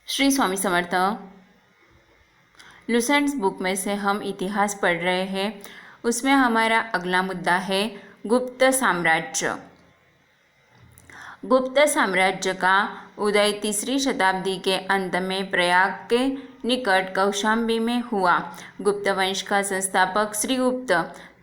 Shri Swami Samarth. लुसेंट्स book में से हम इतिहास पढ़ रहे हैं। उसमें हमारा अगला मुद्दा है गुप्त साम्राज्य। गुप्त साम्राज्य का उदय तीसरी शताब्दी के अंत में प्रयाग के निकट कौशाम्बी में हुआ। गुप्त वंश का संस्थापक श्रीगुप्त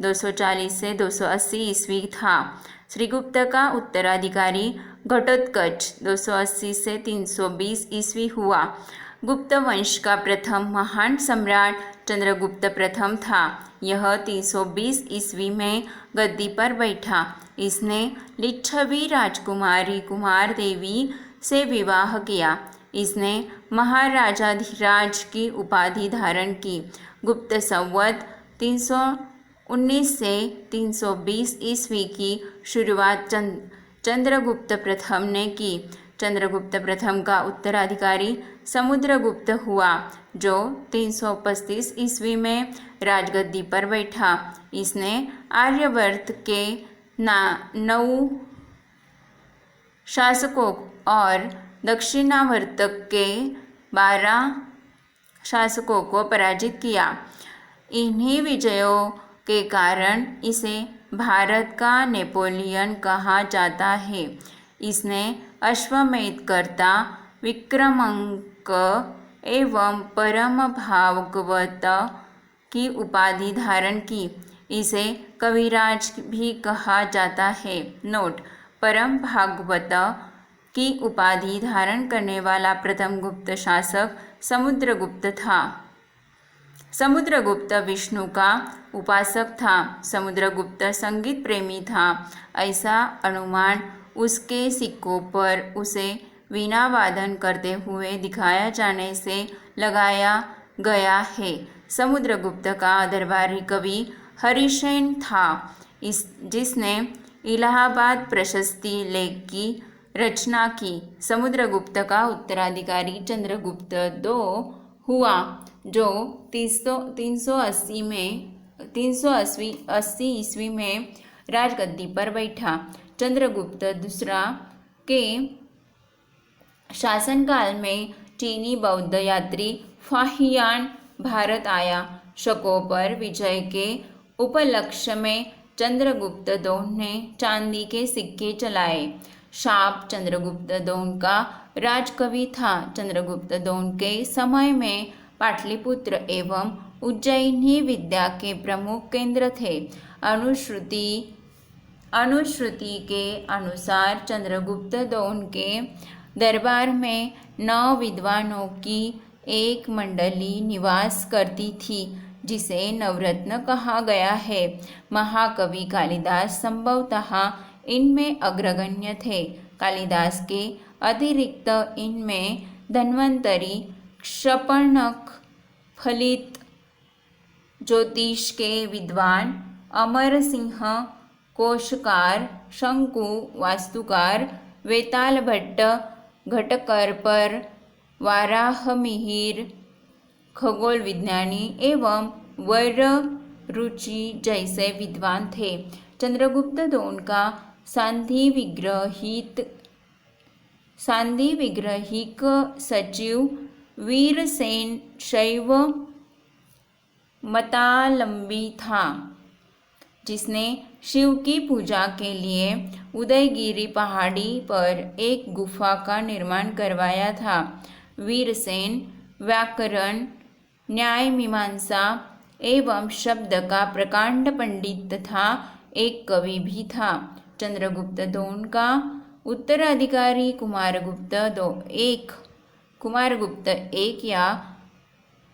240 से 280 ईस्वी था। श्रीगुप्त का उत्तराधिकारी घटोत्कच 280 से 320 ईस्वी हुआ। गुप्त वंश का प्रथम महान सम्राट चंद्रगुप्त प्रथम था। यह 320 ईस्वी में गद्दी पर बैठा। इसने लिच्छवी राजकुमारी कुमार देवी से विवाह किया। इसने महाराजाधिराज की उपाधि धारण की। गुप्त संवत 319 से 320 ईस्वी की शुरुआत चंद्रगुप्त प्रथम ने की। चंद्रगुप्त प्रथम का उत्तराधिकारी समुद्रगुप्त हुआ, जो 335 ईस्वी में राजगद्दी पर बैठा। इसने आर्यवर्त के 9 शासकों और दक्षिणावर्त के 12 शासकों को पराजित किया। इन्हीं विजयों के कारण इसे भारत का नेपोलियन कहा जाता है। इसने अश्वमेधकर्ता, विक्रमांक एवं परम भागवत की उपाधि धारण की। इसे कविराज भी कहा जाता है। नोट: परम भागवत की उपाधि धारण करने वाला प्रथम गुप्त शासक समुद्रगुप्त था। समुद्रगुप्त विष्णु का उपासक था। समुद्रगुप्त संगीत प्रेमी था। ऐसा अनुमान उसके सिक्कों पर उसे वीणा वादन करते हुए दिखाया जाने से लगाया गया है। समुद्रगुप्त का दरबारी कवि हरिसेन था, जिसने इलाहाबाद प्रशस्ति लेख की रचना की। समुद्रगुप्त का उत्तराधिकारी चंद्रगुप्त II हुआ, जो 380 ईस्वी में राजगद्दी पर बैठा। चंद्रगुप्त II के शासनकाल में चीनी बौद्ध यात्री फाहियान भारत आया। शकों पर विजय के उपलक्ष्य में चंद्रगुप्त II ने चांदी के सिक्के चलाए। शाप चंद्रगुप्त II का राजकवि था। चंद्रगुप्त II के समय में पाटलिपुत्र एवं उज्जैनी विद्या के प्रमुख केंद्र थे। अनुश्रुति के अनुसार चंद्रगुप्त II के दरबार में 9 विद्वानों की एक मंडली निवास करती थी, जिसे नवरत्न कहा गया है। महाकवि कालिदास संभवतः इनमें अग्रगण्य थे। कालिदास के अतिरिक्त इनमें धन्वंतरि, शपर्णक, फलित, ज्योतिष के विद्वान, अमरसिंह, कोशकार, शंकु, वास्तुकार, वेताल भट्ट, घटकरपर, वाराहमिहिर, खगोल विज्ञानी एवं वैररुचि जैसे विद्वान थे। चंद्रगुप्त II का सांधी विग्रहिक सचिव वीरसेन शैव मतावलंबी था, जिसने शिव की पूजा के लिए उदयगिरी पहाड़ी पर एक गुफा का निर्माण करवाया था। वीरसेन व्याकरण, न्याय मीमांसा एवं शब्द का प्रकांड पंडित तथा एक कवि भी था। चंद्रगुप्त II का उत्तराधिकारी कुमारगुप्त I या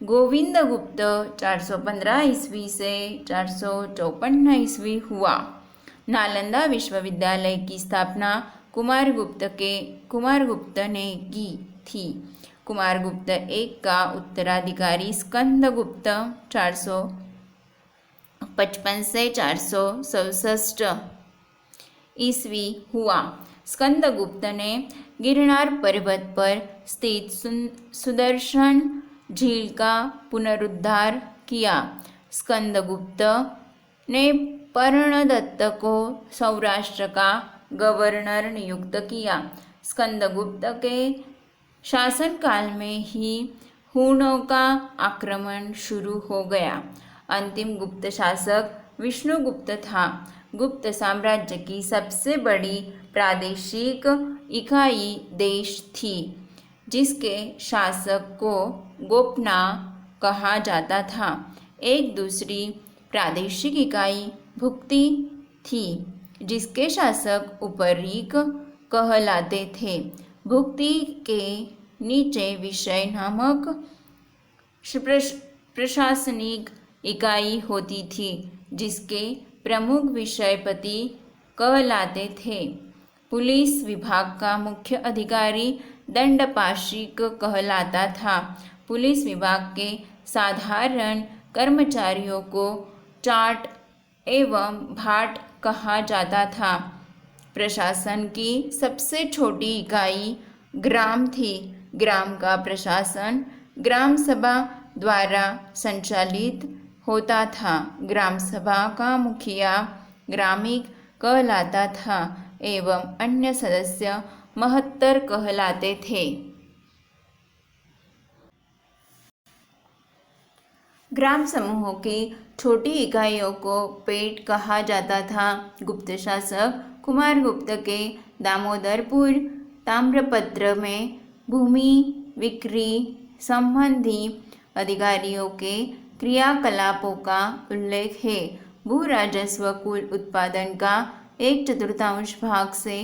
गोविंदगुप्त 415 ईस्वी से 454 ईस्वी हुआ। नालंदा विश्वविद्यालय की स्थापना कुमारगुप्त ने की थी। कुमारगुप्त I का उत्तराधिकारी स्कंदगुप्त 455 से 467 ईस्वी हुआ। स्कंदगुप्त ने गिरनार पर्वत पर स्थित सुदर्शन झील का पुनरुद्धार किया। स्कंदगुप्त ने पर्णदत्त को सौराष्ट्र का गवर्नर नियुक्त किया। स्कंदगुप्त के शासनकाल में ही हूणों का आक्रमण शुरू हो गया। अंतिम गुप्त शासक विष्णुगुप्त था। गुप्त साम्राज्य की सबसे बड़ी प्रादेशिक इकाई देश थी, जिसके शासक को गोपना कहा जाता था। एक दूसरी प्रादेशिक इकाई भुक्ति थी, जिसके शासक उपरीक कहलाते थे। भुक्ति के नीचे विषय नामक प्रशासनिक इकाई होती थी, जिसके प्रमुख विषयपति कहलाते थे। पुलिस विभाग का मुख्य अधिकारी दंडपाशिक कहलाता था। पुलिस विभाग के साधारण कर्मचारियों को चाट एवं भाट कहा जाता था। प्रशासन की सबसे छोटी इकाई ग्राम थी। ग्राम का प्रशासन ग्राम सभा द्वारा संचालित होता था। ग्राम सभा का मुखिया ग्रामीक कहलाता था एवं अन्य सदस्य महत्तर कहलाते थे। ग्राम समूहों की छोटी इकाइयों को पेट कहा जाता था। गुप्त शासक कुमारगुप्त के दामोदरपुर ताम्रपत्र में भूमि बिक्री संबंधी अधिकारियों के क्रियाकलापों का उल्लेख है। भू राजस्व कुल उत्पादन का 1/4 भाग से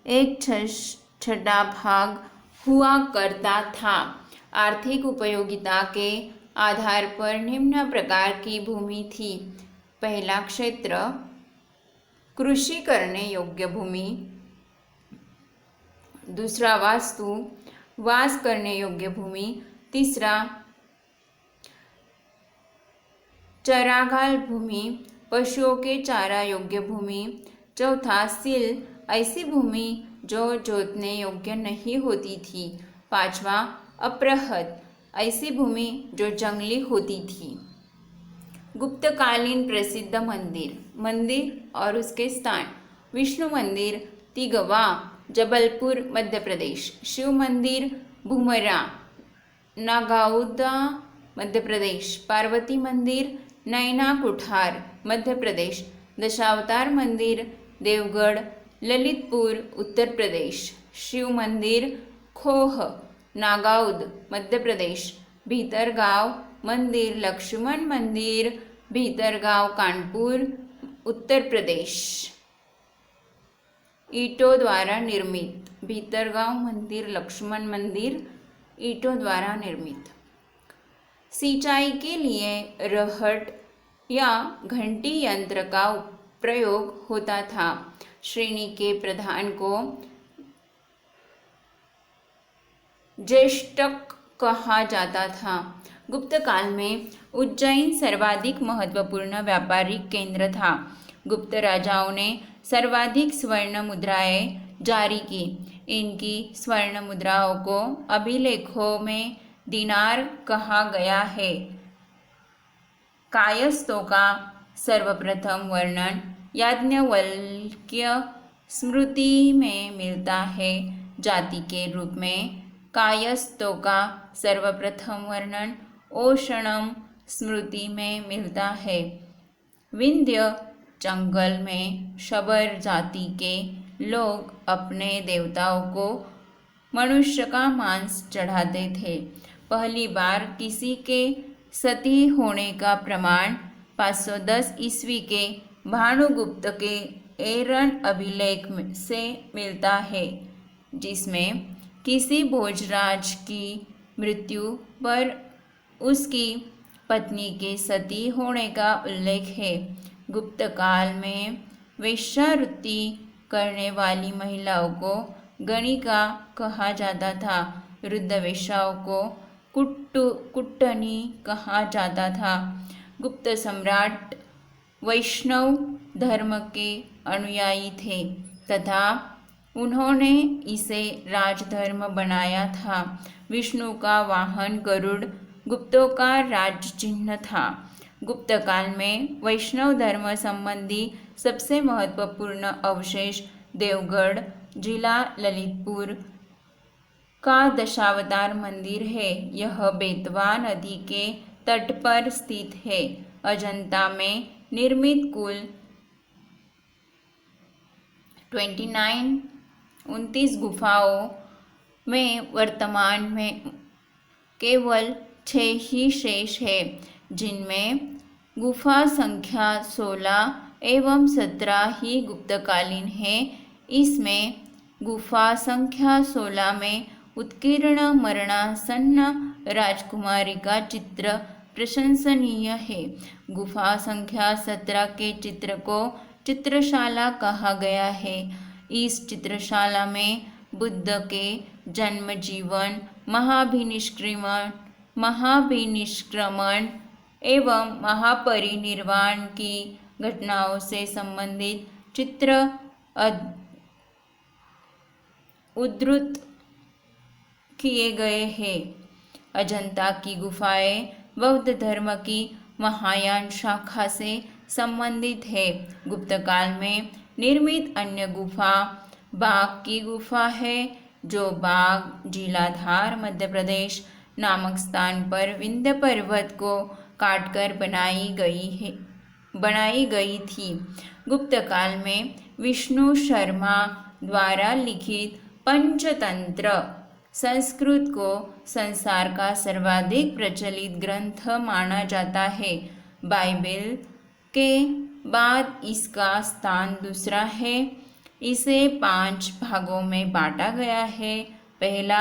1/6 भाग हुआ करता था। आर्थिक उपयोगिता के आधार पर निम्न प्रकार की भूमि थी। पहला क्षेत्र कृषि करने योग्य भूमि, दूसरा वास्तु वास करने योग्य भूमि, तीसरा चरागाल भूमि, पशुओं के चारा योग्य भूमि, चौथा सील ऐसी भूमि जो जोतने योग्य नहीं होती थी, पांचवा अप्रहत ऐसी भूमि जो जंगली होती थी। गुप्तकालीन प्रसिद्ध मंदिर और उसके स्थान: विष्णु मंदिर तिगवा जबलपुर मध्य प्रदेश, शिव मंदिर भूमरा नागौदा मध्य प्रदेश, पार्वती मंदिर नैना कुठार मध्य प्रदेश, दशावतार मंदिर देवगढ़ ललितपुर उत्तर प्रदेश, शिव मंदिर खोह नागौद मध्य प्रदेश, भीतरगांव मंदिर लक्ष्मण मंदिर भीतरगांव कानपुर उत्तर प्रदेश। ईंटों द्वारा निर्मित भीतरगांव मंदिर लक्ष्मण मंदिर ईंटों द्वारा निर्मित। सिंचाई के लिए रहट या घंटी यंत्र का प्रयोग होता था। श्रेणी के प्रधान को ज्येष्ठक कहा जाता था। गुप्त काल में उज्जैन सर्वाधिक महत्वपूर्ण व्यापारिक केंद्र था। गुप्त राजाओं ने सर्वाधिक स्वर्ण मुद्राएं जारी की। इनकी स्वर्ण मुद्राओं को अभिलेखों में दिनार कहा गया है। कायस्थों का सर्वप्रथम वर्णन याज्ञवल्क्य स्मृति में मिलता है। जाति के रूप में कायस्थों का सर्वप्रथम वर्णन ओषणम स्मृति में मिलता है। विंध्य जंगल में शबर जाति के लोग अपने देवताओं को मनुष्य का मांस चढ़ाते थे। पहली बार किसी के सती होने का प्रमाण 510 ईस्वी के भानुगुप्त के एरन अभिलेख से मिलता है, जिसमें किसी भोजराज की मृत्यु पर उसकी पत्नी के सती होने का उल्लेख है। गुप्त काल में वेश्यावृत्ति करने वाली महिलाओं को गणिका कहा जाता था। वृद्ध वेश्याओं को कुट्टनी कहा जाता था। गुप्त सम्राट वैष्णव धर्म के अनुयायी थे तथा उन्होंने इसे राजधर्म बनाया था। विष्णु का वाहन गरुड़ गुप्तों का राज चिन्ह था। गुप्त काल में वैष्णव धर्म संबंधी सबसे महत्वपूर्ण अवशेष देवगढ़ जिला ललितपुर का दशावतार मंदिर है। यह बेतवा नदी के तट पर स्थित है। अजंता में निर्मित कुल 29 गुफाओं में वर्तमान में केवल 6 ही शेष है, जिनमें गुफा संख्या 16 एवं 17 ही गुप्तकालीन है। इसमें गुफा संख्या 16 में उत्कीर्ण मरणासन्न राजकुमारी का चित्र प्रशंसनीय है। गुफा संख्या 17 के चित्र को चित्रशाला कहा गया है। इस चित्रशाला में बुद्ध के जन्म, जीवन, महाभिनिष्क्रमण एवं महापरिनिर्वाण की घटनाओं से संबंधित चित्र उद्धृत किए गए हैं। अजंता की गुफाएं बौद्ध धर्म की महायान शाखा से संबंधित है। गुप्त काल में निर्मित अन्य गुफा बाघ की गुफा है, जो बाघ जिला धार मध्य प्रदेश नामक स्थान पर विंध्य पर्वत को काटकर बनाई गई थी। गुप्त काल में विष्णु शर्मा द्वारा लिखित पंचतंत्र संस्कृत को संसार का सर्वाधिक प्रचलित ग्रंथ माना जाता है। बाइबल के बाद इसका स्थान दूसरा है। इसे 5 भागों में बांटा गया है। पहला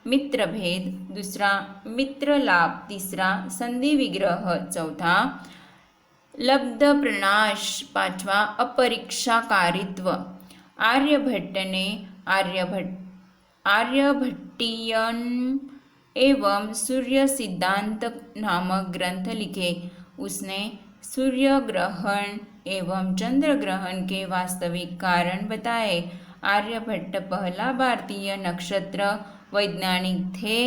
मित्र भेद, दूसरा मित्र लाभ, तीसरा संधि विग्रह, चौथा लब्ध प्रणाश, पांचवा अपरीक्षाकारित्व। आर्यभट्ट ने आर्यभट्टीयन एवं सूर्य सिद्धांत नामक ग्रंथ लिखे। उसने सूर्य ग्रहण एवं चंद्र ग्रहण के वास्तविक कारण बताए। आर्यभट्ट पहला भारतीय नक्षत्र वैज्ञानिक थे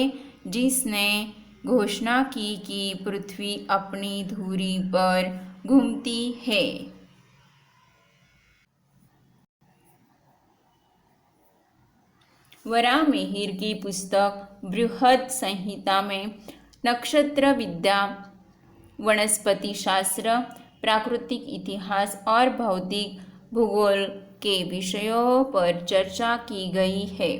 जिसने घोषणा की कि पृथ्वी अपनी धुरी पर घूमती है। वराहमिहिर की पुस्तक बृहद संहिता में नक्षत्र विद्या, वनस्पति शास्त्र, प्राकृतिक इतिहास और भौतिक भूगोल के विषयों पर चर्चा की गई है।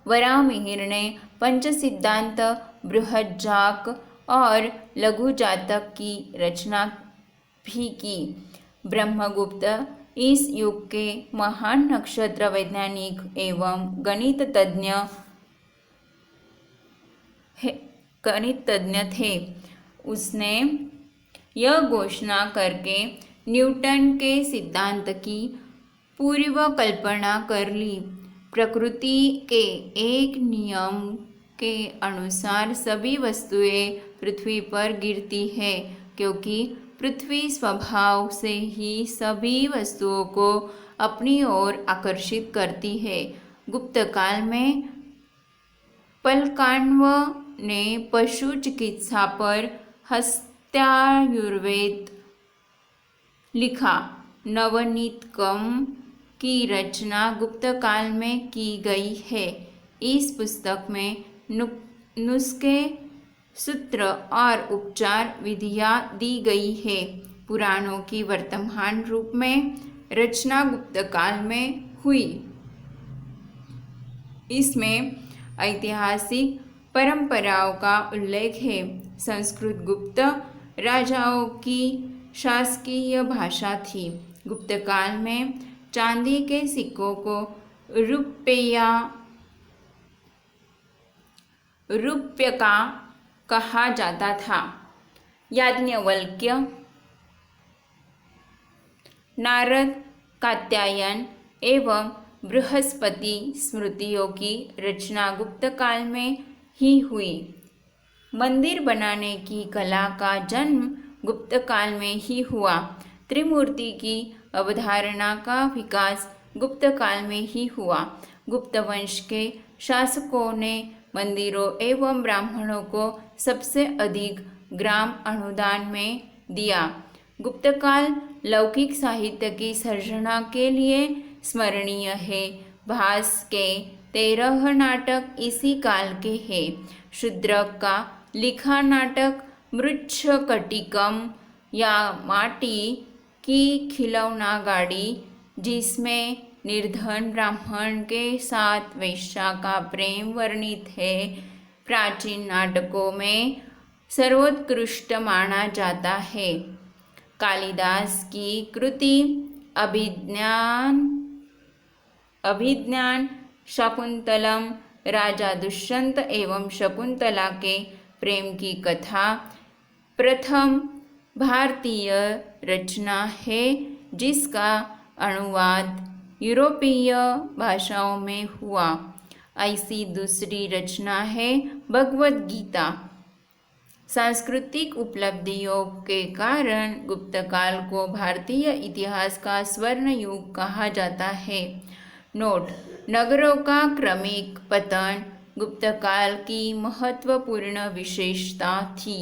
वराहमिहिर ने पंचसिद्धांत, बृहज्जातक और लघु जातक की रचना भी की। ब्रह्मगुप्त इस युग के महान नक्षत्र वैज्ञानिक एवं गणित तज्ञ थे। उसने यह घोषणा करके न्यूटन के सिद्धांत की पूर्व कल्पना कर ली। प्रकृति के एक नियम के अनुसार सभी वस्तुएं पृथ्वी पर गिरती है, क्योंकि पृथ्वी स्वभाव से ही सभी वस्तुओं को अपनी ओर आकर्षित करती है। गुप्त काल में प्लकाण्व ने पशु चिकित्सा पर हस्त्यायुर्वेद लिखा। नवनीतकम की रचना गुप्त काल में की गई है। इस पुस्तक में नुस्खे, सूत्र और उपचार विधियां दी गई है। पुराणों की वर्तमान रूप में रचना गुप्त काल में हुई। इसमें ऐतिहासिक परंपराओं का उल्लेख है। संस्कृत गुप्त राजाओं की शासकीय भाषा थी। गुप्त काल में चांदी के सिक्कों को रुप्यका कहा जाता था। याज्ञवल्क्य, नारद, कात्यायन एवं बृहस्पति स्मृतियों की रचना गुप्त काल में ही हुई। मंदिर बनाने की कला का जन्म गुप्त काल में ही हुआ। त्रिमूर्ति की अवधारणा का विकास गुप्त काल में ही हुआ। गुप्त वंश के शासकों ने मंदिरों एवं ब्राह्मणों को सबसे अधिक ग्राम अनुदान में दिया। गुप्त काल लौकिक साहित्य की सर्जना के लिए स्मरणीय है। भास के 13 नाटक इसी काल के हैं। शूद्रक का लिखा नाटक मृच्छकटिकम या माटी की खिलौना गाड़ी, जिसमें निर्धन ब्राह्मण के साथ वेश्या का प्रेम वर्णित है, प्राचीन नाटकों में सर्वोत्कृष्ट माना जाता है। कालिदास की कृति अभिज्ञान शकुंतलम, राजा दुष्यंत एवं शकुंतला के प्रेम की कथा प्रथम भारतीय रचना है, जिसका अनुवाद यूरोपीय भाषाओं में हुआ। ऐसी दूसरी रचना है भगवद गीता। सांस्कृतिक उपलब्धियों के कारण गुप्त काल को भारतीय इतिहास का स्वर्ण युग कहा जाता है। नोट: नगरों का क्रमिक पतन गुप्त काल की महत्वपूर्ण विशेषता थी।